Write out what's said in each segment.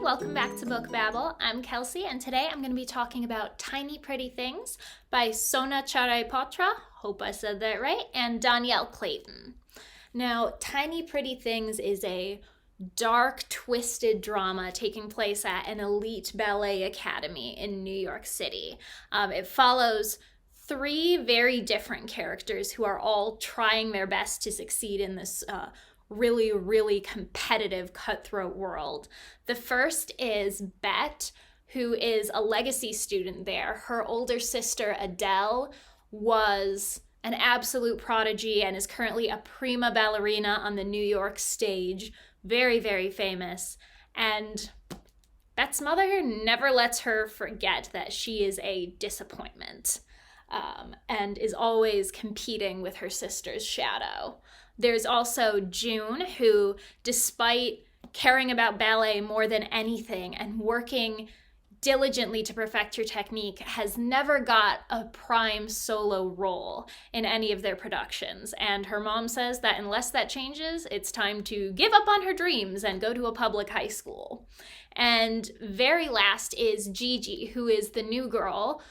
welcome back to Book Babble. I'm Kelsey, and today I'm going to be talking about Tiny Pretty Things by Sona Charaipotra, hope I said that right, and Danielle Clayton. Now, Tiny Pretty Things is a dark, twisted drama taking place at an elite ballet academy in New York City. It follows three very different characters who are all trying their best to succeed in this really, really competitive, cutthroat world. The first is Bet, who is a legacy student there. Her older sister, Adele, was an absolute prodigy and is currently a prima ballerina on the New York stage. Very, very famous. And Bet's mother never lets her forget that she is a disappointment, and is always competing with her sister's shadow. There's also June, who, despite caring about ballet more than anything and working diligently to perfect her technique, has never got a prime solo role in any of their productions. And her mom says that unless that changes, it's time to give up on her dreams and go to a public high school. And very last is Gigi, who is the new girl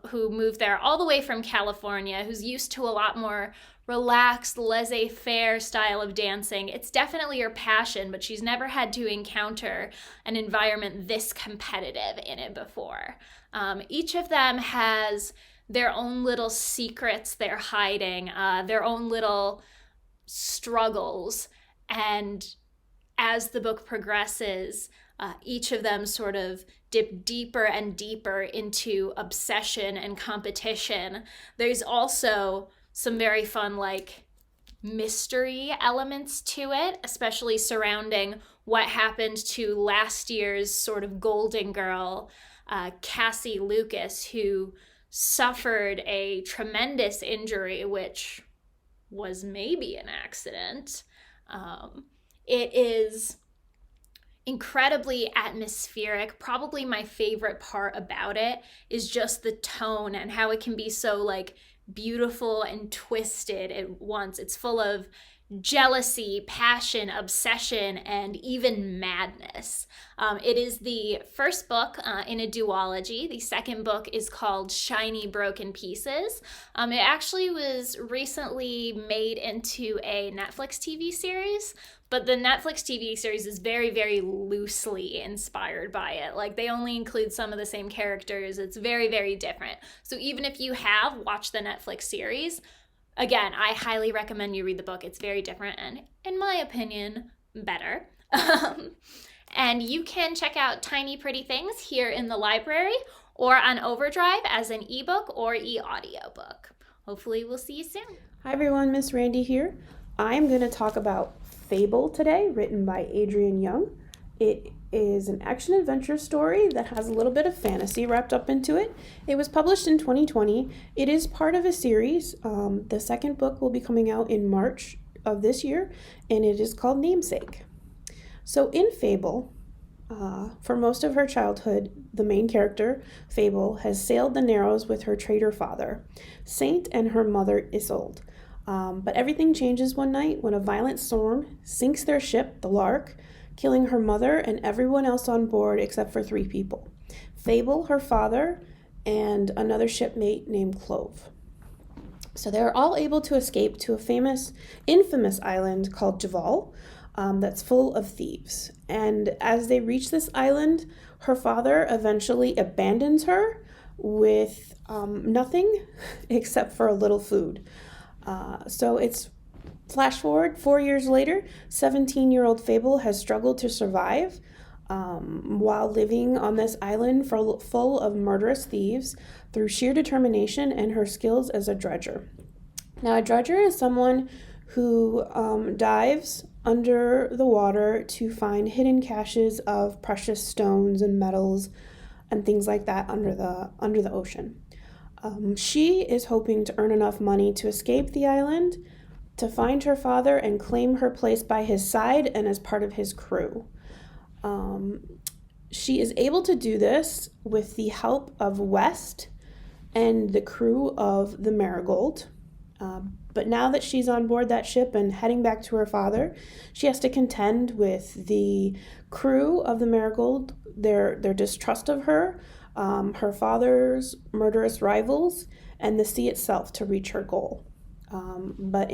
who moved there all the way from California, who's used to a lot more relaxed, laissez-faire style of dancing. It's definitely her passion, but she's never had to encounter an environment this competitive in it before. Each of them has their own little secrets they're hiding, their own little struggles, and as the book progresses, each of them sort of dip deeper and deeper into obsession and competition. There's also some very fun, mystery elements to it, especially surrounding what happened to last year's sort of golden girl, Cassie Lucas, who suffered a tremendous injury, which was maybe an accident. It is incredibly atmospheric. Probably my favorite part about it is just the tone and how it can be so beautiful and twisted at once. It's full of jealousy, passion, obsession, and even madness. It is the first book in a duology. The second book is called Shiny Broken Pieces. It actually was recently made into a Netflix TV series, but the Netflix TV series is very, very loosely inspired by it. They only include some of the same characters. It's very, very different. So even if you have watched the Netflix series, again, I highly recommend you read the book. It's very different and, in my opinion, better. And you can check out Tiny Pretty Things here in the library or on Overdrive as an ebook or e-audiobook. Hopefully we'll see you soon. Hi everyone, Miss Randy here. I'm going to talk about Fable today, written by Adrienne Young. It is an action-adventure story that has a little bit of fantasy wrapped up into it. It was published in 2020. It is part of a series. The second book will be coming out in March of this year, and it is called Namesake. So in Fable, for most of her childhood, the main character, Fable, has sailed the Narrows with her trader father, Saint, and her mother, Isolde. But everything changes one night when a violent storm sinks their ship, the Lark, killing her mother and everyone else on board except for 3 people: Fable, her father, and another shipmate named Clove. So they're all able to escape to a infamous island called Javal that's full of thieves. And as they reach this island, her father eventually abandons her with nothing except for a little food. So it's flash forward 4 years later, 17-year-old Fable has struggled to survive while living on this island full of murderous thieves through sheer determination and her skills as a dredger. Now, a dredger is someone who dives under the water to find hidden caches of precious stones and metals and things like that under the ocean. She is hoping to earn enough money to escape the island, to find her father and claim her place by his side and as part of his crew. She is able to do this with the help of West and the crew of the Marigold. But now that she's on board that ship and heading back to her father, she has to contend with the crew of the Marigold, their distrust of her, her father's murderous rivals, and the sea itself to reach her goal. But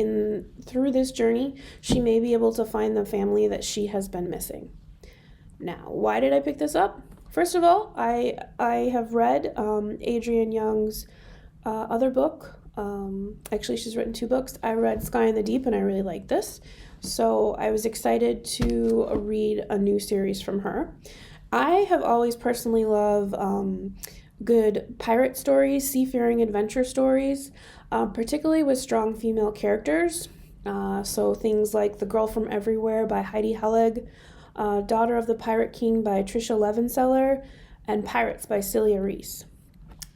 through this journey, she may be able to find the family that she has been missing. Now, why did I pick this up? First of all, I have read Adrienne Young's other book. Actually, she's written 2 books. I read Sky in the Deep, and I really liked this. So I was excited to read a new series from her. I have always personally loved good pirate stories, seafaring adventure stories, particularly with strong female characters. So things like The Girl from Everywhere by Heidi Helig, Daughter of the Pirate King by Tricia Levenseller, and Pirates by Celia Reese.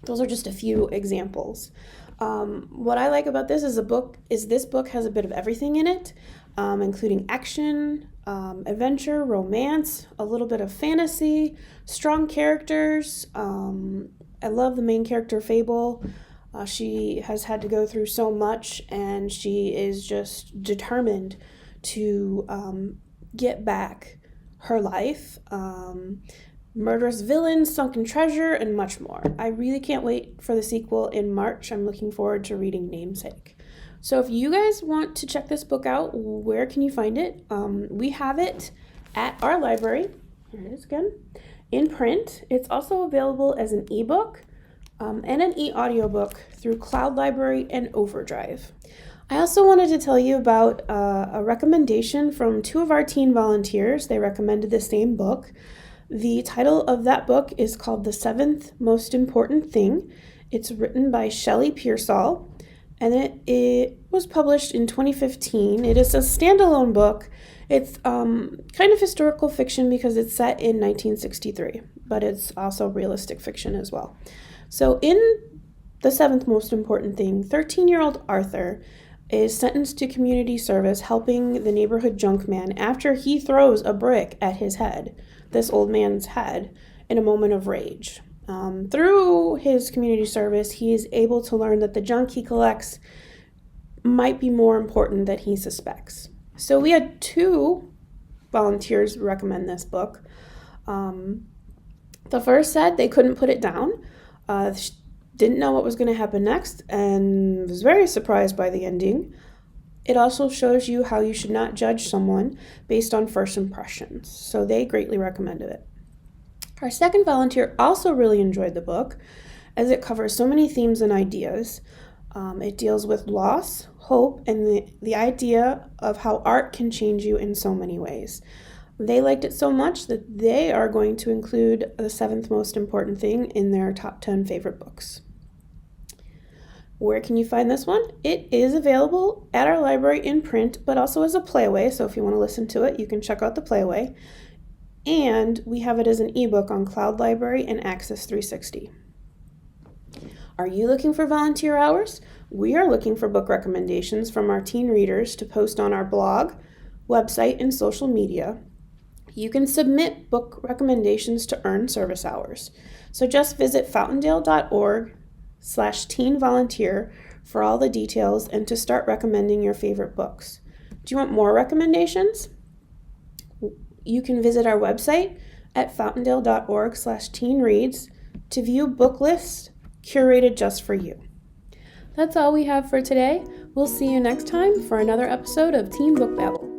Those are just a few examples. What I like about this this book has a bit of everything in it, including action, adventure, romance, a little bit of fantasy, strong characters. I love the main character, Fable. She has had to go through so much, and she is just determined to get back her life. Murderous villains, sunken treasure, and much more. I really can't wait for the sequel in March. I'm looking forward to reading Namesake. So if you guys want to check this book out, where can you find it? We have it at our library. Here it is again. In print. It's also available as an ebook and an e-audiobook through Cloud Library and Overdrive. I also wanted to tell you about a recommendation from 2 of our teen volunteers. They recommended the same book. The title of that book is called The Seventh Most Important Thing. It's written by Shelley Pearsall, and it was published in 2015. It is a standalone book. It's kind of historical fiction because it's set in 1963, but it's also realistic fiction as well. So in The Seventh Most Important Thing, 13-year-old Arthur is sentenced to community service helping the neighborhood junk man after he throws a brick at this old man's head, in a moment of rage. Through his community service, he is able to learn that the junk he collects might be more important than he suspects. So we had 2 volunteers recommend this book. The first said they couldn't put it down, didn't know what was going to happen next, and was very surprised by the ending. It also shows you how you should not judge someone based on first impressions, so they greatly recommended it. Our second volunteer also really enjoyed the book, as it covers so many themes and ideas. It deals with loss, hope, and the idea of how art can change you in so many ways. They liked it so much that they are going to include The Seventh Most Important Thing in their top 10 favorite books. Where can you find this one? It is available at our library in print, but also as a playaway. So if you want to listen to it, you can check out the playaway. And we have it as an ebook on Cloud Library and Access 360. Are you looking for volunteer hours? We are looking for book recommendations from our teen readers to post on our blog, website, and social media. You can submit book recommendations to earn service hours. So just visit fountaindale.org/teen volunteer for all the details and to start recommending your favorite books. Do you want more recommendations? You can visit our website at fountaindale.org/teen reads to view book lists curated just for you. That's all we have for today. We'll see you next time for another episode of Teen Book Babble.